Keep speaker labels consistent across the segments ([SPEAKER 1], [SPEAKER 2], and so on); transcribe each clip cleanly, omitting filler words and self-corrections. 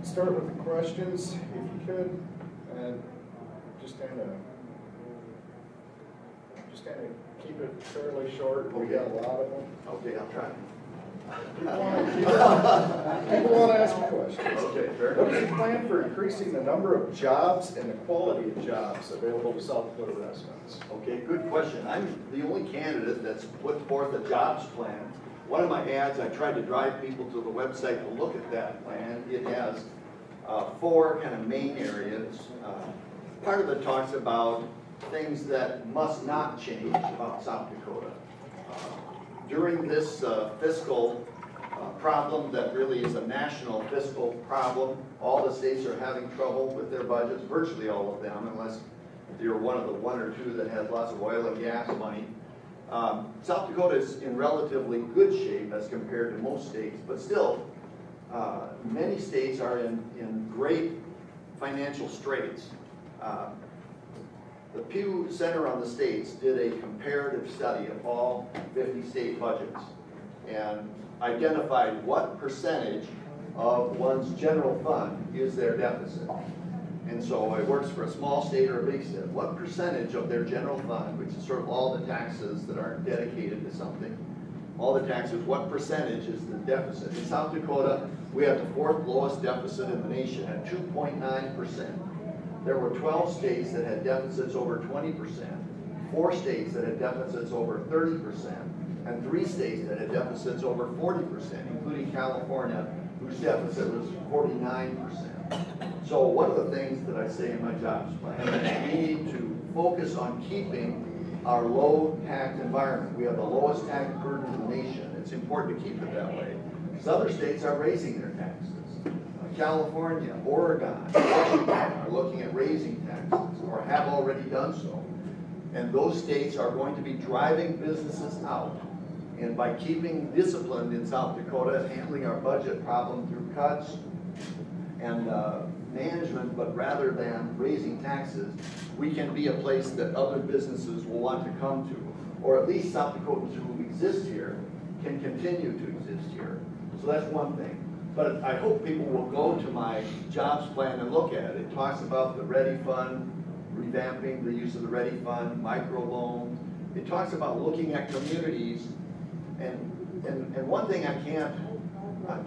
[SPEAKER 1] start with the questions, if you could, and just kind of keep it fairly short. We got a lot of them.
[SPEAKER 2] Okay, I'll try.
[SPEAKER 1] People want to ask you questions.
[SPEAKER 2] Okay, fair
[SPEAKER 1] What is
[SPEAKER 2] enough.
[SPEAKER 1] your plan for increasing the number of jobs and the quality of jobs available to South Dakota residents?
[SPEAKER 2] Okay, good question. I'm the only candidate that's put forth a jobs plan. One of my ads, I tried to drive people to the website to look at that plan. It has 4 kind of main areas. Part of it talks about things that must not change about South Dakota. During this fiscal problem that really is a national fiscal problem, all the states are having trouble with their budgets, virtually all of them, unless you're one of the 1 or 2 that has lots of oil and gas money. South Dakota is in relatively good shape as compared to most states, but still, many states are in great financial straits. The Pew Center on the States did a comparative study of all 50 state budgets and identified what percentage of one's general fund is their deficit. And so it works for a small state or a big state. What percentage of their general fund, which is sort of all the taxes that aren't dedicated to something, all the taxes, what percentage is the deficit? In South Dakota, we have the 4th lowest deficit in the nation at 2.9%. There were 12 states that had deficits over 20%, 4 states that had deficits over 30%, and 3 states that had deficits over 40%, including California, whose deficit was 49%. So one of the things that I say in my jobs plan is we need to focus on keeping our low tax environment. We have the lowest tax burden in the nation. It's important to keep it that way, because other states are raising their taxes. California, Oregon, Washington are looking at raising taxes or have already done so. And those states are going to be driving businesses out. And by keeping disciplined in South Dakota, handling our budget problem through cuts and management, but rather than raising taxes, we can be a place that other businesses will want to come to. Or at least South Dakotans who exist here can continue to exist here. So that's one thing. But I hope people will go to my jobs plan and look at it. It talks about the Ready Fund, revamping the use of the Ready Fund, microloans. It talks about looking at communities, and one thing I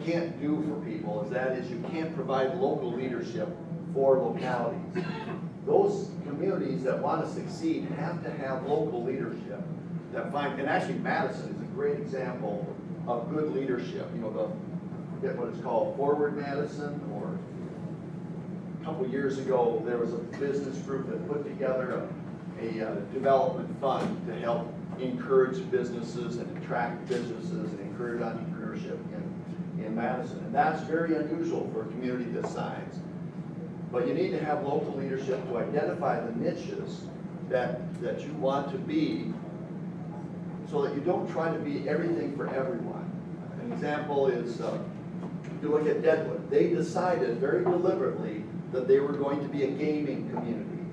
[SPEAKER 2] can't do for people is you can't provide local leadership for localities. Those communities that want to succeed have to have local leadership that find, and actually Madison is a great example of good leadership. You know, forget what it's called, Forward Madison, or a couple years ago there was a business group that put together a development fund to help encourage businesses and attract businesses and encourage entrepreneurship in Madison. And that's very unusual for a community this size. But you need to have local leadership to identify the niches that you want to be, so that you don't try to be everything for everyone. An example is, if you look at Deadwood, they decided very deliberately that they were going to be a gaming community.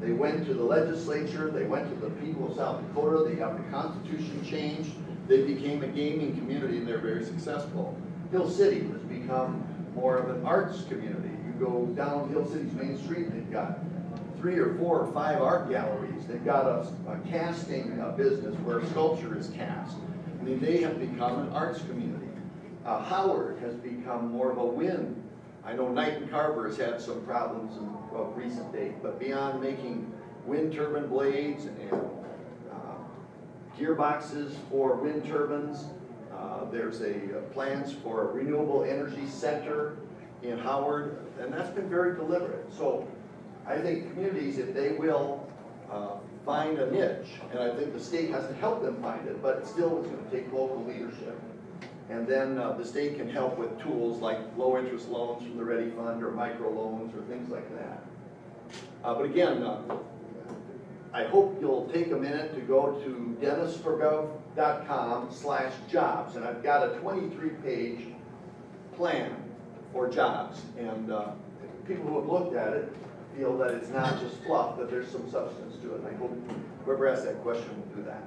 [SPEAKER 2] They went to the legislature, they went to the people of South Dakota, they got the Constitution changed, they became a gaming community, and they're very successful. Hill City has become more of an arts community. You go down Hill City's main street, they've got 3 or 4 or 5 art galleries. They've got a casting business where sculpture is cast. I mean, they have become an arts community. Howard has become more of a wind. I know Knight and Carver has had some problems of recent date, but beyond making wind turbine blades and gearboxes for wind turbines, there's plans for a renewable energy center in Howard, and that's been very deliberate. So I think communities, if they will find a niche, and I think the state has to help them find it, but still it's going to take local leadership. And then the state can help with tools like low interest loans from the Ready Fund or microloans or things like that. But again, I hope you'll take a minute to go to dennisforgov.com/jobs, and I've got a 23-page plan for jobs. And people who have looked at it feel that it's not just fluff, that there's some substance to it. And I hope whoever asked that question will do that.